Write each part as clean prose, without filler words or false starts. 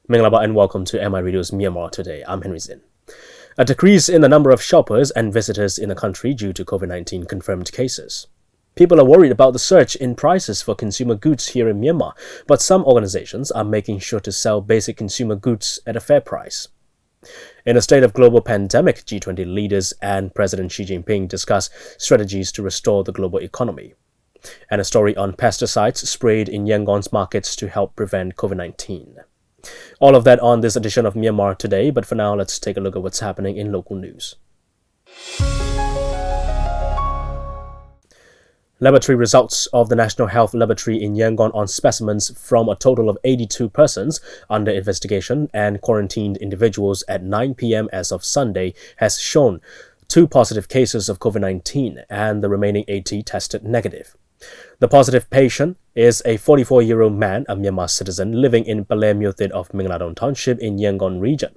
Minglaba and welcome to MI Radio's Myanmar Today. I'm Henry Zin. A decrease in the number of shoppers and visitors in the country due to COVID-19 confirmed cases. People are worried about the surge in prices for consumer goods here in Myanmar, but some organizations are making sure to sell basic consumer goods at a fair price. In a state of global pandemic, G20 leaders and President Xi Jinping discuss strategies to restore the global economy. And a story on pesticides sprayed in Yangon's markets to help prevent COVID-19. All of that on this edition of Myanmar Today, but for now, let's take a look at what's happening in local news. Laboratory results of the National Health Laboratory in Yangon on specimens from a total of 82 persons under investigation and quarantined individuals at 9 p.m. as of Sunday has shown 2 positive cases of COVID-19 and the remaining 80 tested negative. The positive patient is a 44-year-old man, a Myanmar citizen, living in Palermyotid of Mingladon Township in Yangon region.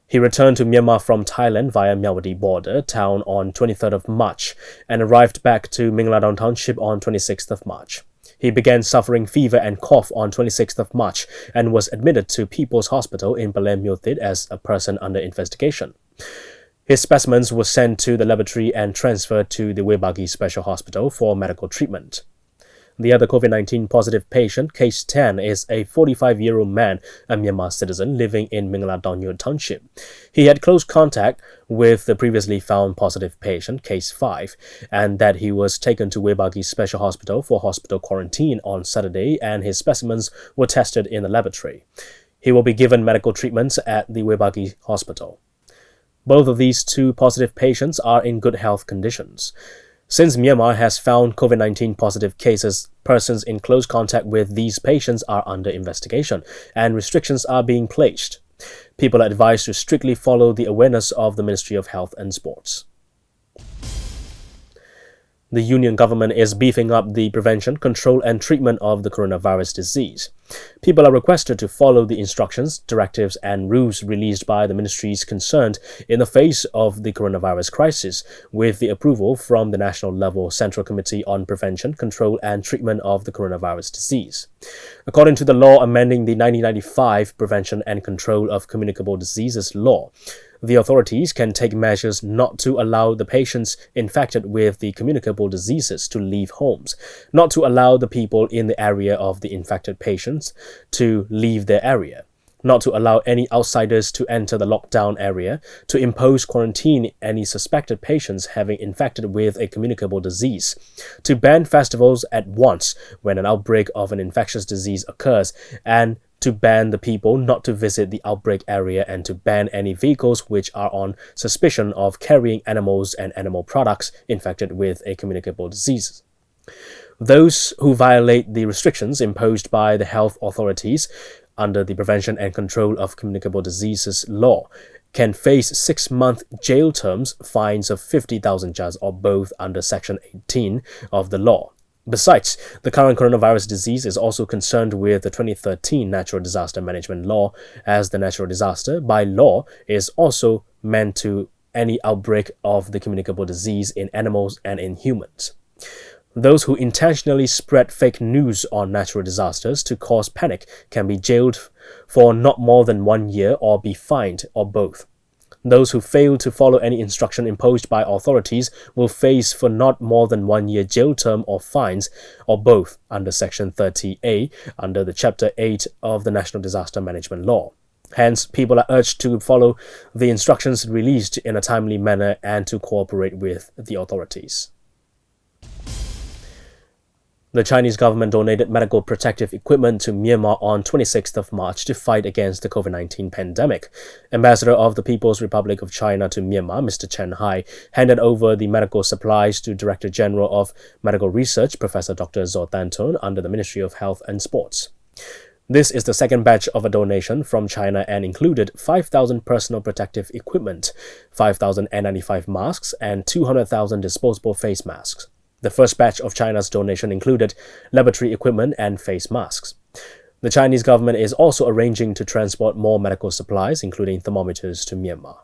He returned to Myanmar from Thailand via Myawaddy border town on 23rd of March and arrived back to Mingladon Township on 26th of March. He began suffering fever and cough on 26th of March and was admitted to People's Hospital in Palermyotid as a person under investigation. His specimens were sent to the laboratory and transferred to the Webagi Special Hospital for medical treatment. The other COVID-19 positive patient, case 10, is a 45-year-old man, a Myanmar citizen living in Mingladon Township. He had close contact with the previously found positive patient, case 5, and that he was taken to Webagi Special Hospital for hospital quarantine on Saturday, and his specimens were tested in the laboratory. He will be given medical treatments at the Webagi Hospital. Both of these 2 positive patients are in good health conditions. Since Myanmar has found COVID-19 positive cases, persons in close contact with these patients are under investigation and restrictions are being placed. People are advised to strictly follow the awareness of the Ministry of Health and Sports. The Union government is beefing up the prevention, control and treatment of the coronavirus disease. People are requested to follow the instructions, directives and rules released by the ministries concerned in the face of the coronavirus crisis, with the approval from the National Level Central Committee on Prevention, Control and Treatment of the Coronavirus Disease. According to the law amending the 1995 Prevention and Control of Communicable Diseases Law, the authorities can take measures not to allow the patients infected with the communicable diseases to leave homes, not to allow the people in the area of the infected patients to leave their area, not to allow any outsiders to enter the lockdown area, to impose quarantine any suspected patients having infected with a communicable disease, to ban festivals at once when an outbreak of an infectious disease occurs, and to ban the people not to visit the outbreak area and to ban any vehicles which are on suspicion of carrying animals and animal products infected with a communicable disease. Those who violate the restrictions imposed by the health authorities under the Prevention and Control of Communicable Diseases Law can face 6-month jail terms, fines of 50,000 kyats or both under Section 18 of the law. Besides, the current coronavirus disease is also concerned with the 2013 Natural Disaster Management Law, as the natural disaster, by law, is also meant to any outbreak of the communicable disease in animals and in humans. Those who intentionally spread fake news on natural disasters to cause panic can be jailed for not more than 1 year or be fined, or both. Those who fail to follow any instruction imposed by authorities will face for not more than 1 year jail term or fines, or both, under Section 30A, under the Chapter 8 of the National Disaster Management Law. Hence, people are urged to follow the instructions released in a timely manner and to cooperate with the authorities. The Chinese government donated medical protective equipment to Myanmar on 26th of March to fight against the COVID-19 pandemic. Ambassador of the People's Republic of China to Myanmar, Mr. Chen Hai, handed over the medical supplies to Director General of Medical Research, Professor Dr. Zhou Danton, under the Ministry of Health and Sports. This is the second batch of a donation from China and included 5,000 personal protective equipment, 5,000 N95 masks, and 200,000 disposable face masks. The first batch of China's donation included laboratory equipment and face masks. The Chinese government is also arranging to transport more medical supplies, including thermometers, to Myanmar.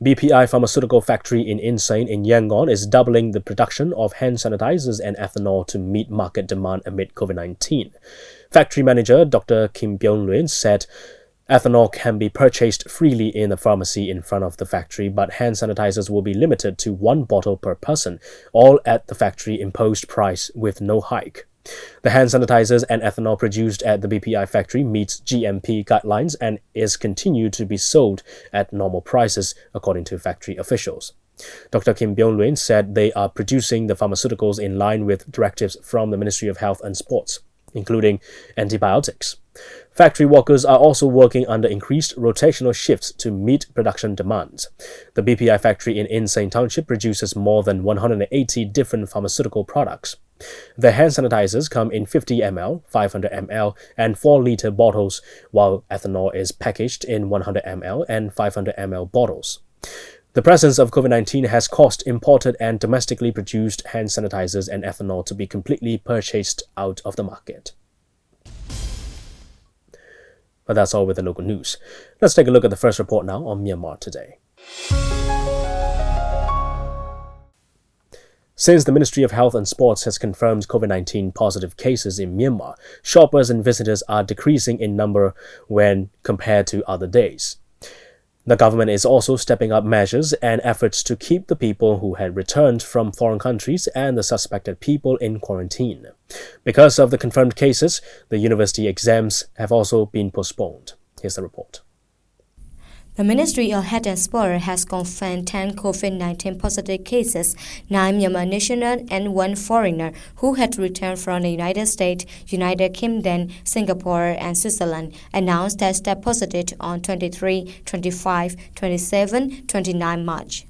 BPI pharmaceutical factory in Insein in Yangon is doubling the production of hand sanitizers and ethanol to meet market demand amid COVID-19. Factory manager Dr. Kim Byung-luen said ethanol can be purchased freely in the pharmacy in front of the factory, but hand sanitizers will be limited to 1 bottle per person, all at the factory imposed price with no hike. The hand sanitizers and ethanol produced at the BPI factory meets GMP guidelines and is continued to be sold at normal prices, according to factory officials. Dr. Kim Byung-luen said they are producing the pharmaceuticals in line with directives from the Ministry of Health and Sports, including antibiotics. Factory workers are also working under increased rotational shifts to meet production demands. The BPI factory in Insein Township produces more than 180 different pharmaceutical products. The hand sanitizers come in 50 ml, 500 ml, and 4-liter bottles, while ethanol is packaged in 100 ml and 500 ml bottles. The presence of COVID-19 has caused imported and domestically produced hand sanitizers and ethanol to be completely purchased out of the market. But that's all with the local news. Let's take a look at the first report now on Myanmar Today. Since the Ministry of Health and Sports has confirmed COVID-19 positive cases in Myanmar, shoppers and visitors are decreasing in number when compared to other days. The government is also stepping up measures and efforts to keep the people who had returned from foreign countries and the suspected people in quarantine. Because of the confirmed cases, the university exams have also been postponed. Here's the report. The Ministry of Health and Sport has confirmed 10 COVID-19 positive cases, 9 Myanmar nationals and 1 foreigner who had returned from the United States, United Kingdom, Singapore, and Switzerland, announced tested positive on 23, 25, 27, 29 March.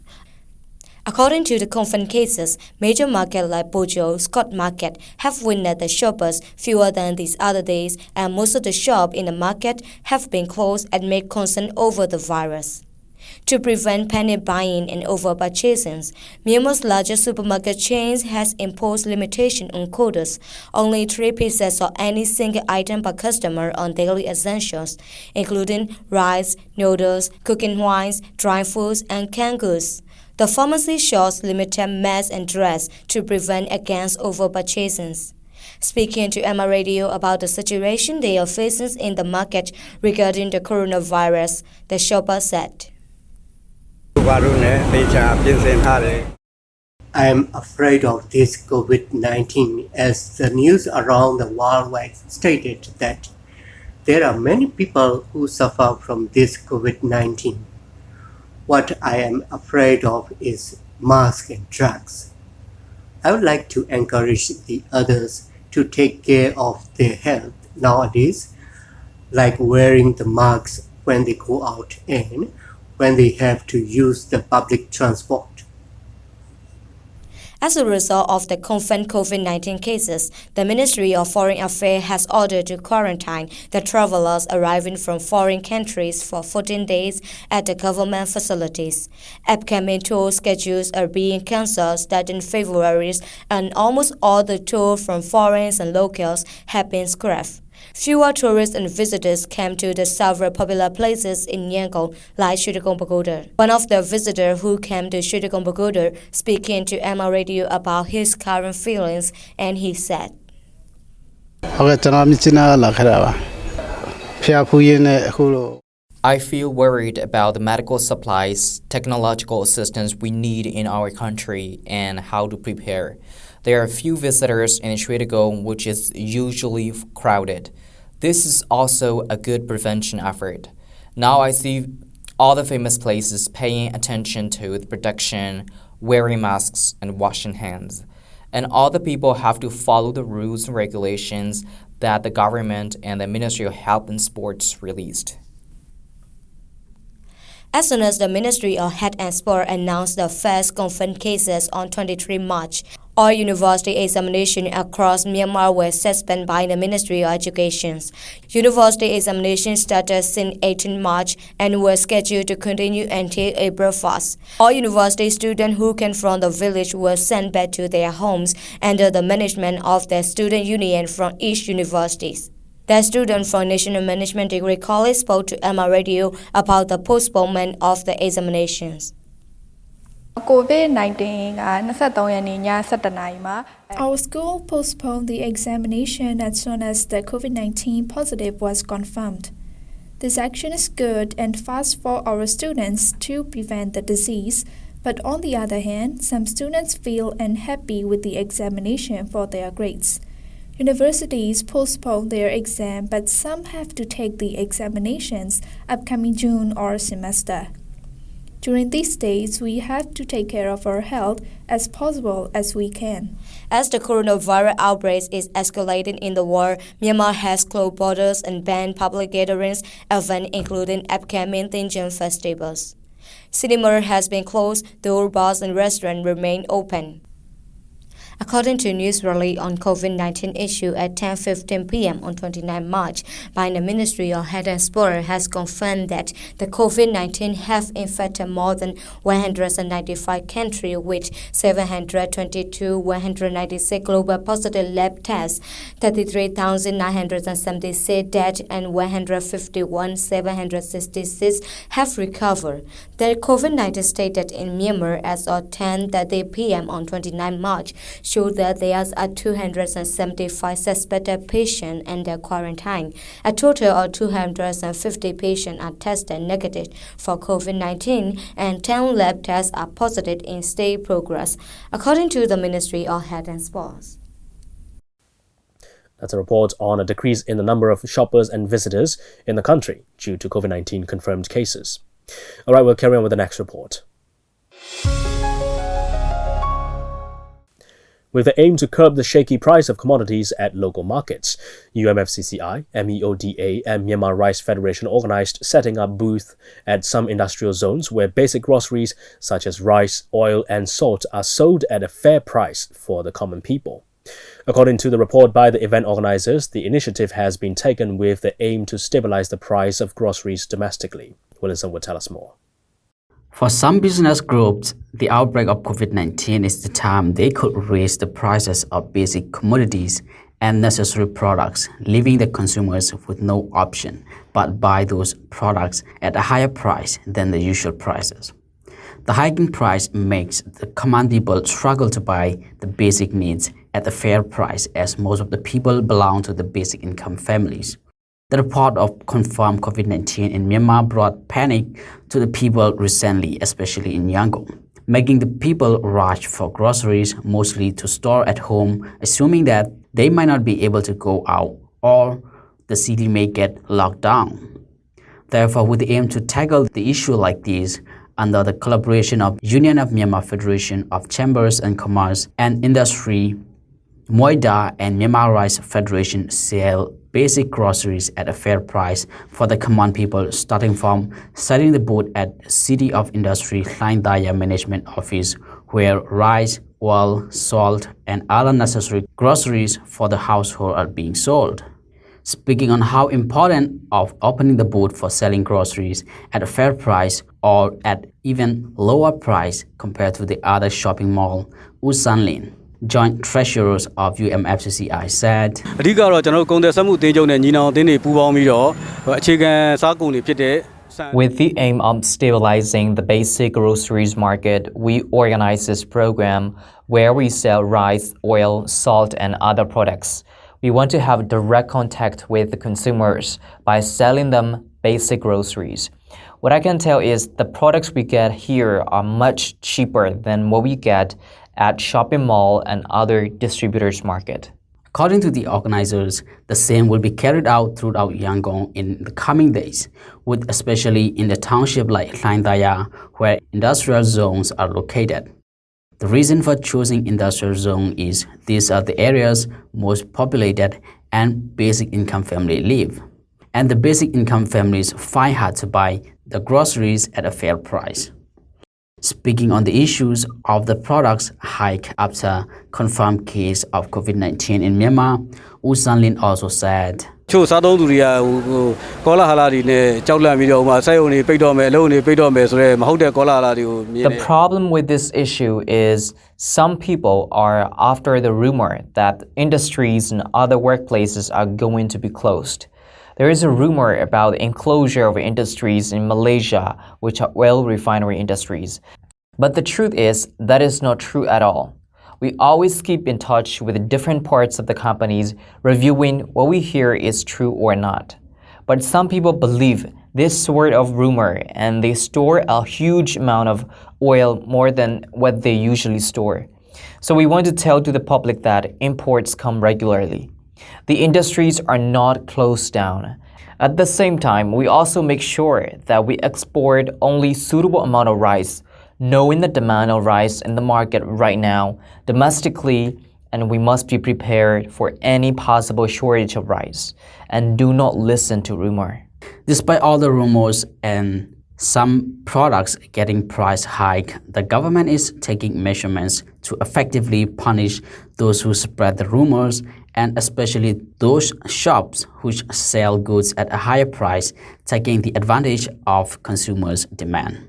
According to the confirmed cases, major markets like Bojo, Scott Market have witnessed the shoppers fewer than these other days, and most of the shops in the market have been closed amid concern over the virus. To prevent panic buying and over-purchasing, Myanmar's largest supermarket chains has imposed limitation on quotas, only 3 pieces of any single item per customer on daily essentials, including rice, noodles, cooking wines, dry foods, and canned goods. The pharmacy shops limited mass and dress to prevent against over-purchasing. Speaking to Myanmar Radio about the situation they are facing in the market regarding the coronavirus, the shopper said, I am afraid of this COVID-19 as the news around the world stated that there are many people who suffer from this COVID-19. What I am afraid of is masks and drugs. I would like to encourage the others to take care of their health nowadays, like wearing the masks when they go out and when they have to use the public transport. As a result of the confirmed COVID-19 cases, the Ministry of Foreign Affairs has ordered to quarantine the travelers arriving from foreign countries for 14 days at the government facilities. Upcoming tour schedules are being cancelled starting February, and almost all the tours from foreigners and locals have been scrapped. Fewer tourists and visitors came to the several popular places in Yangon, like Chutikong Pagoda. One of the visitors who came to Chutikong Pagoda speaking to Myanmar Radio about his current feelings, and he said, I feel worried about the medical supplies, technological assistance we need in our country, and how to prepare. There are few visitors in Chutikong, which is usually crowded. This is also a good prevention effort. Now I see all the famous places paying attention to the protection, wearing masks, and washing hands. And all the people have to follow the rules and regulations that the government and the Ministry of Health and Sports released. As soon as the Ministry of Health and Sport announced the first confirmed cases on 23 March, all university examinations across Myanmar were suspended by the Ministry of Education. University examinations started since 18 March and were scheduled to continue until April 1st. All university students who came from the village were sent back to their homes under the management of the student union from each university. The student from National Management Degree College spoke to Myanmar Radio about the postponement of the examinations. COVID-19 23 Our school postponed the examination as soon as the COVID-19 positive was confirmed. This action is good and fast for our students to prevent the disease, but on the other hand, some students feel unhappy with the examination for their grades. Universities postpone their exam, but some have to take the examinations upcoming June or semester. During these days, we have to take care of our health as possible as we can. As the coronavirus outbreak is escalating in the world, Myanmar has closed borders and banned public gatherings, events including upcoming Thinjan festivals. Cinema has been closed, though bars and restaurants remain open. According to news release on COVID-19 issue at 10:15 p.m. on 29 March by the Ministry of Health and Sport has confirmed that the COVID-19 have infected more than 195 countries with 722,196 global positive lab tests, 33,976 dead and 151,766 have recovered. The COVID-19 stated in Myanmar as of 10:30 p.m. on 29 March showed that there are 275 suspected patients under quarantine. A total of 250 patients are tested negative for COVID-19 and 10 lab tests are positive in state progress, according to the Ministry of Health and Sports. That's a report on a decrease in the number of shoppers and visitors in the country due to COVID-19 confirmed cases. All right, we'll carry on with the next report. With the aim to curb the shaky price of commodities at local markets, UMFCCI, MEODA, and Myanmar Rice Federation organized setting up booths at some industrial zones where basic groceries such as rice, oil, and salt are sold at a fair price for the common people. According to the report by the event organizers, the initiative has been taken with the aim to stabilize the price of groceries domestically. Wilson will tell us more. For some business groups, the outbreak of COVID-19 is the time they could raise the prices of basic commodities and necessary products, leaving the consumers with no option but buy those products at a higher price than the usual prices. The hiking price makes the common people struggle to buy the basic needs at a fair price, as most of the people belong to the basic income families. The report of confirmed COVID-19 in Myanmar brought panic to the people recently, especially in Yangon, making the people rush for groceries, mostly to store at home, assuming that they might not be able to go out or the city may get locked down. Therefore, with the aim to tackle the issue like this, under the collaboration of Union of Myanmar Federation of Chambers and Commerce and Industry, MOIDA and Myanmar Rice Federation sell basic groceries at a fair price for the common people, starting from setting the booth at City of Industry Line Daya Management Office, where rice, oil, salt, and other necessary groceries for the household are being sold. Speaking on how important of opening the booth for selling groceries at a fair price or at even lower price compared to the other shopping mall, U Sanlin, Joint Treasurers of UMFCCI, said, With the aim of stabilizing the basic groceries market, we organize this program where we sell rice, oil, salt, and other products. We want to have direct contact with the consumers by selling them basic groceries. What I can tell is the products we get here are much cheaper than what we get at shopping mall and other distributors' market. According to the organizers, the same will be carried out throughout Yangon in the coming days, with especially in the township like Line Daya, where industrial zones are located. The reason for choosing industrial zone is these are the areas most populated and basic income families live, and the basic income families find hard to buy the groceries at a fair price. Speaking on the issues of the products hike after confirmed case of COVID-19 in Myanmar, U Sanlin also said, The problem with this issue is some people are after the rumor that industries and other workplaces are going to be closed. There is a rumor about the enclosure of industries in Malaysia, which are oil refinery industries. But the truth is, that is not true at all. We always keep in touch with different parts of the companies, reviewing what we hear is true or not. But some people believe this sort of rumor and they store a huge amount of oil more than what they usually store. So we want to tell to the public that imports come regularly. The industries are not closed down. At the same time, we also make sure that we export only suitable amount of rice, knowing the demand of rice in the market right now domestically, and we must be prepared for any possible shortage of rice and do not listen to rumor. Despite all the rumors and some products getting price hike, the government is taking measurements to effectively punish those who spread the rumors and especially those shops which sell goods at a higher price, taking the advantage of consumers' demand.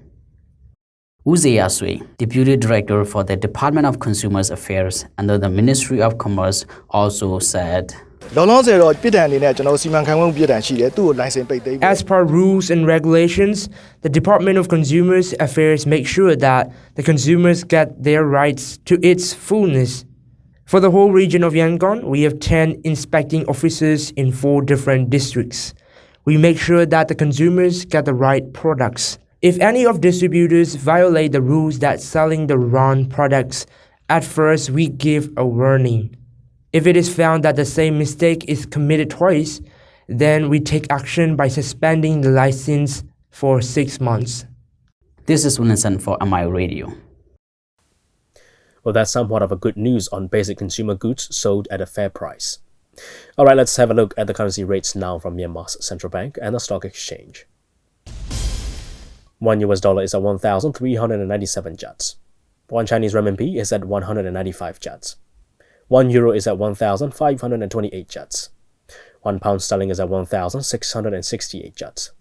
Uzea Sui, Deputy Director for the Department of Consumer Affairs under the Ministry of Commerce, also said, As per rules and regulations, the Department of Consumer Affairs makes sure that the consumers get their rights to its fullness. For the whole region of Yangon, we have 10 inspecting officers in 4 different districts. We make sure that the consumers get the right products. If any of distributors violate the rules that selling the wrong products, at first we give a warning. If it is found that the same mistake is committed twice, then we take action by suspending the license for 6 months. This is Wilson for MI Radio. Well, that's somewhat of a good news on basic consumer goods sold at a fair price. All right, let's have a look at the currency rates now from Myanmar's central bank and the stock exchange. $1 is at 1,397 kyats. 1 Chinese renminbi is at 195 kyats. 1 euro is at 1,528 kyats. 1 pound sterling is at 1,668 kyats.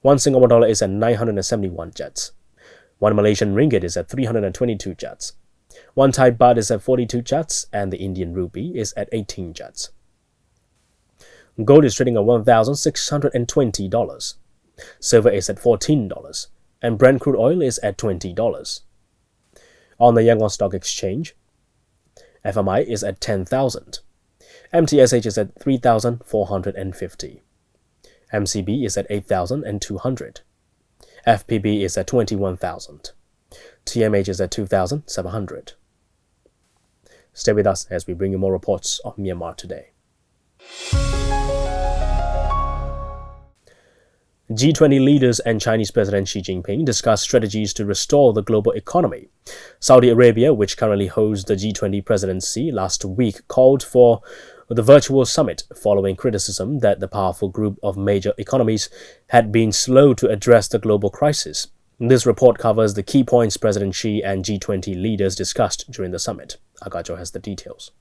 1 Singapore dollar is at 971 kyats. 1 Malaysian ringgit is at 322 kyats. 1 Thai baht is at 42 kyats, and the Indian rupee is at 18 kyats. Gold is trading at $1,620. Silver is at $14, and Brent crude oil is at $20. On the Yangon Stock Exchange, FMI is at 10,000. MTSH is at 3,450. MCB is at 8,200. FPB is at 21,000. TMH is at 2,700. Stay with us as we bring you more reports of Myanmar Today. G20 leaders and Chinese President Xi Jinping discussed strategies to restore the global economy. Saudi Arabia, which currently holds the G20 presidency, last week called for the virtual summit following criticism that the powerful group of major economies had been slow to address the global crisis. This report covers the key points President Xi and G20 leaders discussed during the summit. Agajo has the details.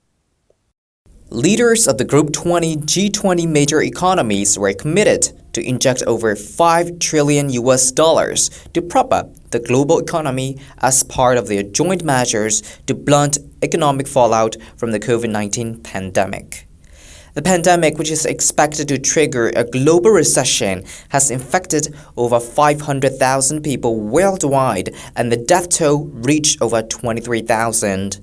Leaders of the Group 20 G20 major economies were committed to inject over $5 trillion to prop up the global economy as part of their joint measures to blunt economic fallout from the COVID-19 pandemic. The pandemic, which is expected to trigger a global recession, has infected over 500,000 people worldwide, and the death toll reached over 23,000.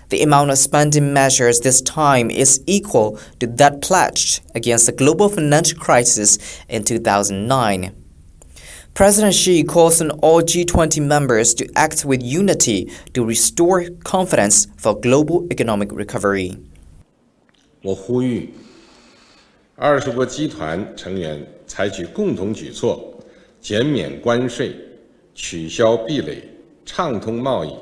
The amount of spending measures this time is equal to that pledged against the global financial crisis in 2009. President Xi calls on all G20 members to act with unity to restore confidence for global economic recovery. 我呼吁20个集团成员采取共同举措，减免关税，取消壁垒，畅通贸易，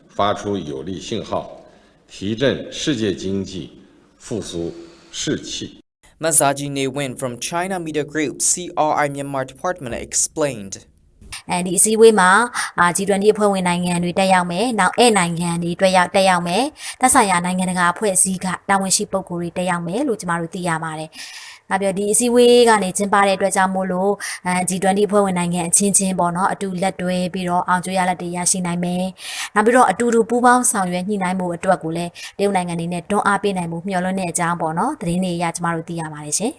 发出有力信号，提振世界经济，复苏士气。 Masaji Ne-win from China Media Group CRI Myanmar Department explained. ဒီအစည်းအဝေးမှာ G20 အဖွဲ့ဝင်နိုင်ငံတွေတက်ရောက်မယ်။နောက်နိုင်ငံတွေတက်ရောက်မယ်။သက်ဆိုင်ရာနိုင်ငံတကာအဖွဲ့အစည်းကတာဝန်ရှိပုဂ္ဂိုလ်တွေတက်ရောက်မယ်လို့ကျမတို့သိရပါတယ်။နောက်ပြီးဒီအစည်းအဝေးကနေကျင်းပတဲ့အတွက်ကြောင့်မို့လို့ G20 အဖွဲ့ဝင်နိုင်ငံအချင်းချင်းပေါ့နော်အတူလက်တွဲပြီးတော့အောင်ကြွေးရလက်တွေရရှိနိုင်မယ်။နောက်ပြီးတော့အတူတူပူးပေါင်းဆောင်ရွက်ညှိနှိုင်းမှုအတွက်ကိုလည်းတရုတ်နိုင်ငံအနေနဲ့တွန်းအားပေးနိုင်မှုမျှော်လင့်တဲ့အကြောင်းပေါ့နော်သတင်းတွေအရကျမတို့သိရပါတယ်ရှင်။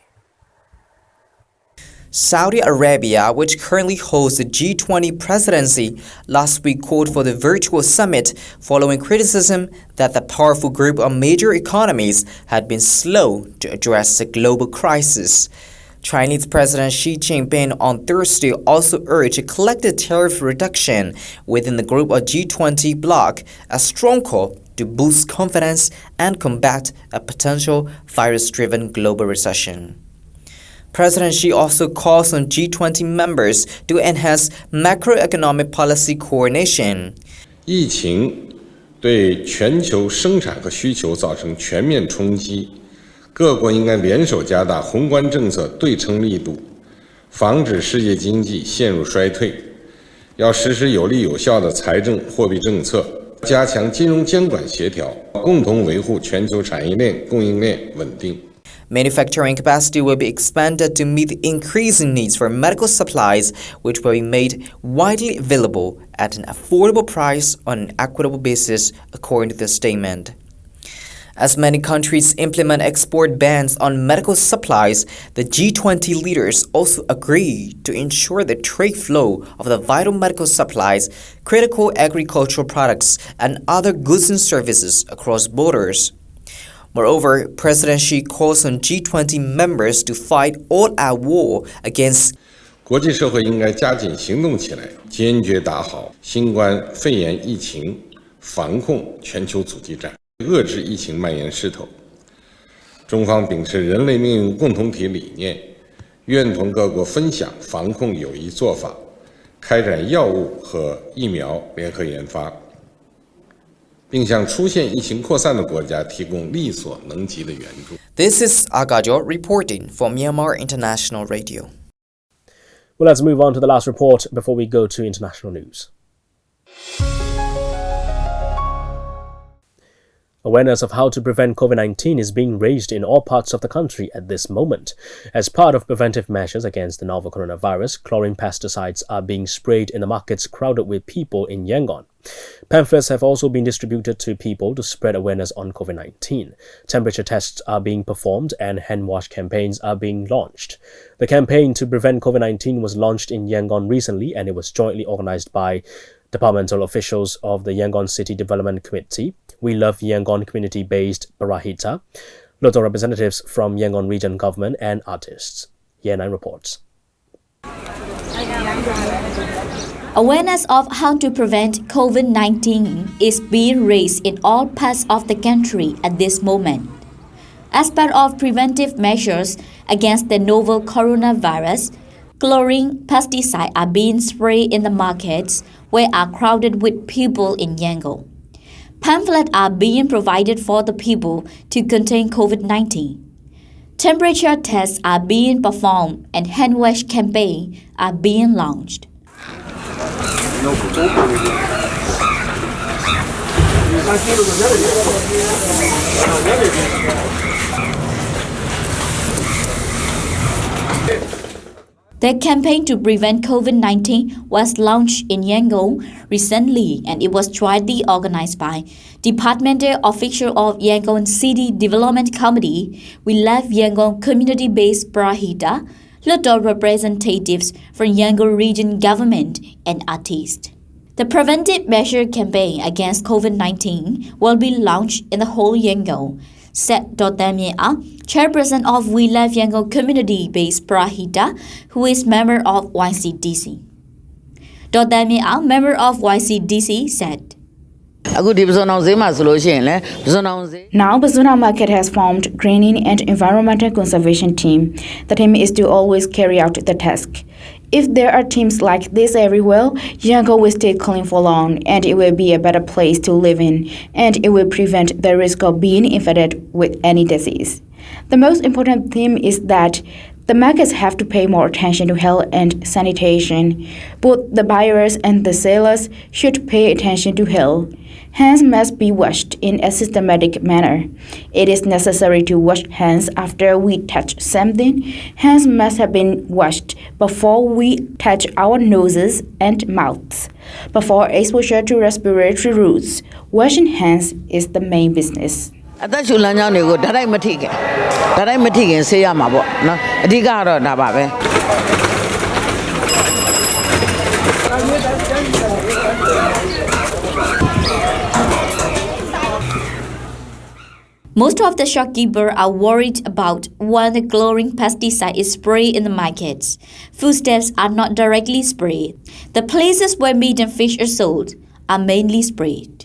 Saudi Arabia, which currently holds the G20 presidency, last week called for the virtual summit following criticism that the powerful group of major economies had been slow to address the global crisis. Chinese President Xi Jinping on Thursday also urged a collective tariff reduction within the group of G20 bloc, a strong call to boost confidence and combat a potential virus-driven global recession. President Xi also calls on G20 members to enhance macroeconomic policy coordination. 疫情对全球生产和需求造成全面冲击，各国应该联手加大宏观政策对称力度，防止世界经济陷入衰退。要实施有力有效的财政货币政策，加强金融监管协调，共同维护全球产业链供应链稳定。 Manufacturing capacity will be expanded to meet the increasing needs for medical supplies, which will be made widely available at an affordable price on an equitable basis, according to the statement. As many countries implement export bans on medical supplies, the G20 leaders also agreed to ensure the trade flow of the vital medical supplies, critical agricultural products, and other goods and services across borders. Moreover, President Xi calls on G20 members to fight all-out war against 国际社会应该加紧行动起来，坚决打好新冠肺炎疫情防控全球阻击战，遏制疫情蔓延势头。中方秉持人类命运共同体理念，愿同各国分享防控有益做法，开展药物和疫苗联合研发，并向出现疫情扩散的国家提供力所能及的援助。 This is Agajo reporting for Myanmar International Radio. Well, let's move on to the last report before we go to international news. Awareness of how to prevent COVID-19 is being raised in all parts of the country at this moment. As part of preventive measures against the novel coronavirus, chlorine pesticides are being sprayed in the markets crowded with people in Yangon. Pamphlets have also been distributed to people to spread awareness on COVID-19. Temperature tests are being performed and hand wash campaigns are being launched. The campaign to prevent COVID-19 was launched in Yangon recently, and it was jointly organized by departmental officials of the Yangon City Development Committee, We Love Yangon community-based Parahita, local representatives from Yangon region government, and artists. Yangon reports. Awareness of how to prevent COVID-19 is being raised in all parts of the country at this moment. As part of preventive measures against the novel coronavirus, chlorine pesticides are being sprayed in the markets where are crowded with people in Yangon. Pamphlets are being provided for the people to contain COVID-19. Temperature tests are being performed and hand wash campaigns are being launched. The campaign to prevent COVID-19 was launched in Yangon recently, and it was jointly organized by departmental officials of Yangon City Development Committee, We Love Yangon community-based Parahita, local representatives from Yangon region government, and artists. The preventive measure campaign against COVID-19 will be launched in the whole Yangon, said Dr. Mya, chairperson of We Love Yangon community-based Parahita, who is member of YCDC. Dr. Mya, member of YCDC, said, Now, Bazuna Market has formed Greening and Environmental Conservation Team. The team is to always carry out the task. If there are teams like this everywhere, Yangon will stay clean for long, and it will be a better place to live in, and it will prevent the risk of being infected with any disease. The most important thing is that the markets have to pay more attention to health and sanitation. Both the buyers and the sellers should pay attention to health. Hands must be washed in a systematic manner. It is necessary to wash hands after we touch something. Hands must have been washed before we touch our noses and mouths. Before exposure to respiratory routes, washing hands is the main business. I Most of the shopkeepers are worried about when the chlorine pesticide is sprayed in the markets. Foodstuffs are not directly sprayed. The places where meat and fish are sold are mainly sprayed.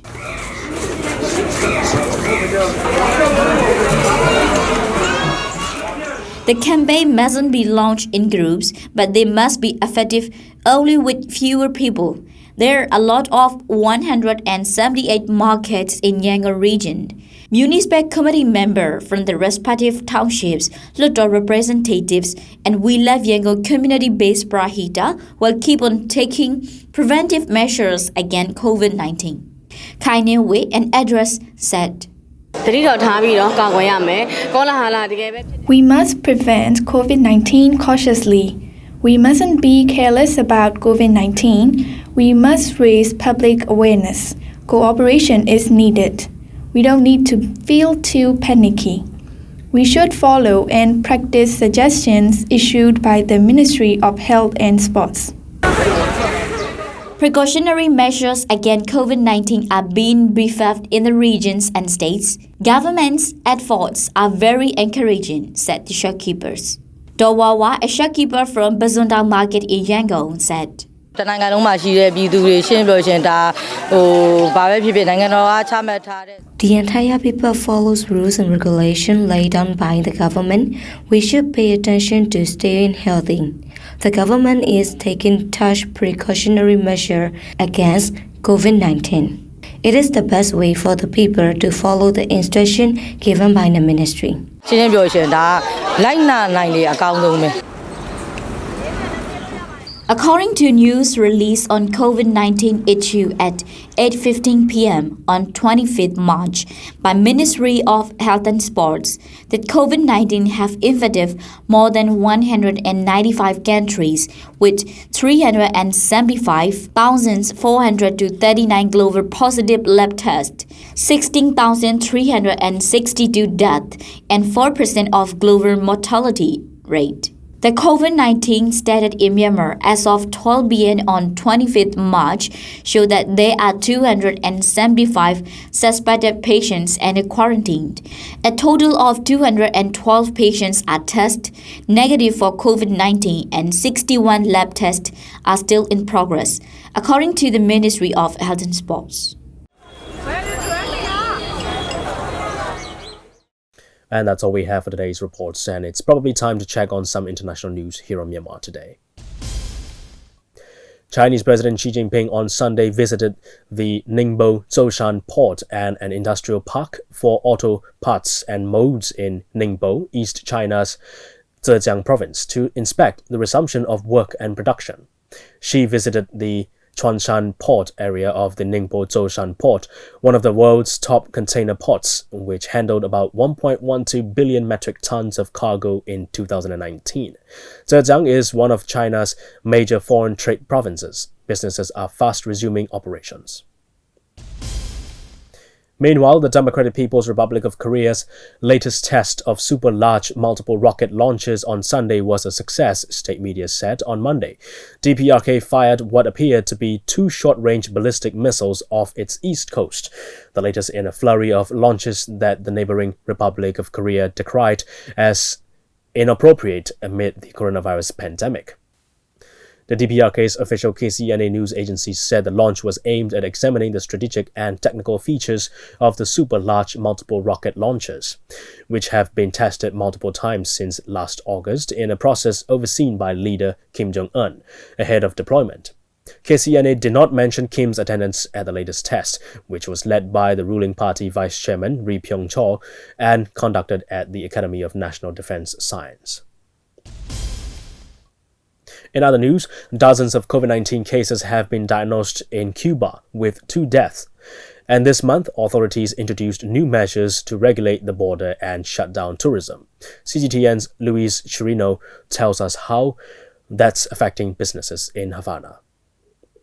The campaign mustn't be launched in groups, but they must be effective only with fewer people. There are a lot of 178 markets in Yangon region. Municipal committee members from the respective townships, local representatives, and We Love Yangon community-based Prahita will keep on taking preventive measures against COVID-19. Kai Wei, an address, said, We must prevent COVID-19 cautiously. We mustn't be careless about COVID-19. We must raise public awareness. Cooperation is needed. We don't need to feel too panicky. We should follow and practice suggestions issued by the Ministry of Health and Sports. Precautionary measures against COVID-19 are being beefed up in the regions and states. Government's efforts are very encouraging, said the shopkeepers. Dowawa, a shopkeeper from Bazundang Market in Yangon, said, The entire people follows rules and regulations laid down by the government. We should pay attention to staying healthy. The government is taking such precautionary measures against COVID-19. It is the best way for the people to follow the instruction given by the ministry. According to news released on COVID-19 issue at 8:15 p.m. on 25th March by Ministry of Health and Sports, that COVID-19 have infected more than 195 countries with 375,439 global positive lab tests, 16,362 deaths, and 4% of global mortality rate. The COVID-19 status in Myanmar as of 12 p.m. on 25th March showed that there are 275 suspected patients and quarantined. A total of 212 patients are tested negative for COVID-19 and 61 lab tests are still in progress, according to the Ministry of Health and Sports. And that's all we have for today's reports, and it's probably time to check on some international news here on Myanmar Today. Chinese President Xi Jinping on Sunday visited the Ningbo Zhoushan port and an industrial park for auto parts and molds in Ningbo, East China's Zhejiang province, to inspect the resumption of work and production. Xi visited the Chuanshan port area of the Ningbo Zhoushan port, one of the world's top container ports, which handled about 1.12 billion metric tons of cargo in 2019. Zhejiang is one of China's major foreign trade provinces. Businesses are fast resuming operations. Meanwhile, the Democratic People's Republic of Korea's latest test of super-large multiple rocket launches on Sunday was a success, state media said on Monday. DPRK fired what appeared to be 2 short-range ballistic missiles off its east coast, the latest in a flurry of launches that the neighboring Republic of Korea decried as inappropriate amid the coronavirus pandemic. The DPRK's official KCNA news agency said the launch was aimed at examining the strategic and technical features of the super-large multiple rocket launchers, which have been tested multiple times since last August in a process overseen by leader Kim Jong-un ahead of deployment. KCNA did not mention Kim's attendance at the latest test, which was led by the ruling party vice chairman Ri Pyong-chol and conducted at the Academy of National Defense Science. In other news, dozens of COVID-19 cases have been diagnosed in Cuba, with 2 deaths. And this month, authorities introduced new measures to regulate the border and shut down tourism. CGTN's Luis Chirino tells us how that's affecting businesses in Havana.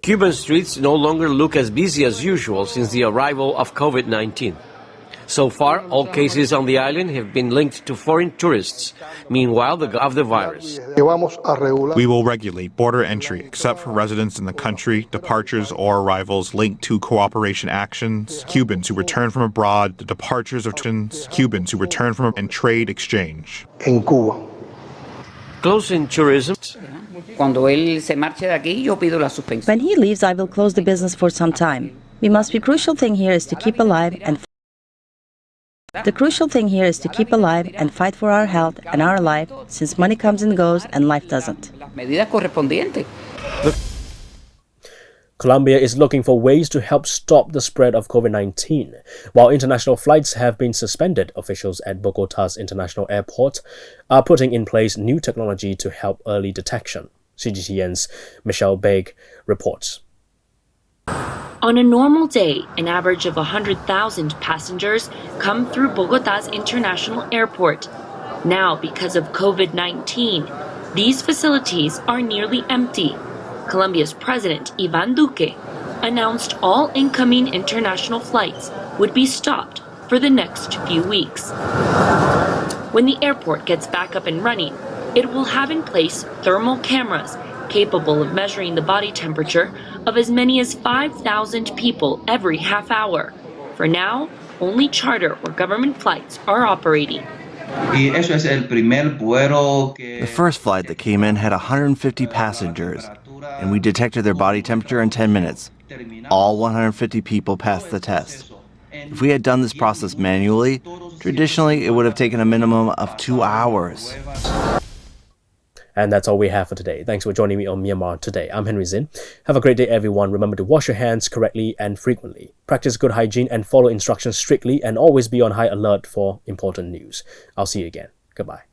Cuban streets no longer look as busy as usual since the arrival of COVID-19. So far, all cases on the island have been linked to foreign tourists. Meanwhile, of the virus. We will regulate border entry except for residents in the country, departures or arrivals linked to cooperation actions, Cubans who return from abroad, the departures of Cubans who return from and trade exchange. Closing tourism. When he leaves, I will close the business for some time. The crucial thing here is to keep alive and fight for our health and our life, since money comes and goes and life doesn't. Colombia is looking for ways to help stop the spread of COVID-19. While international flights have been suspended, officials at Bogota's international airport are putting in place new technology to help early detection. CGTN's Michelle Baig reports. On a normal day, an average of 100,000 passengers come through Bogota's international airport. Now, because of COVID-19, these facilities are nearly empty. Colombia's President Iván Duque announced all incoming international flights would be stopped for the next few weeks. When the airport gets back up and running, it will have in place thermal cameras capable of measuring the body temperature of as many as 5,000 people every half hour. For now, only charter or government flights are operating. The first flight that came in had 150 passengers, and we detected their body temperature in 10 minutes. All 150 people passed the test. If we had done this process manually, traditionally it would have taken a minimum of 2 hours. And that's all we have for today. Thanks for joining me on Myanmar Today. I'm Henry Zin. Have a great day, everyone. Remember to wash your hands correctly and frequently. Practice good hygiene and follow instructions strictly, and always be on high alert for important news. I'll see you again. Goodbye.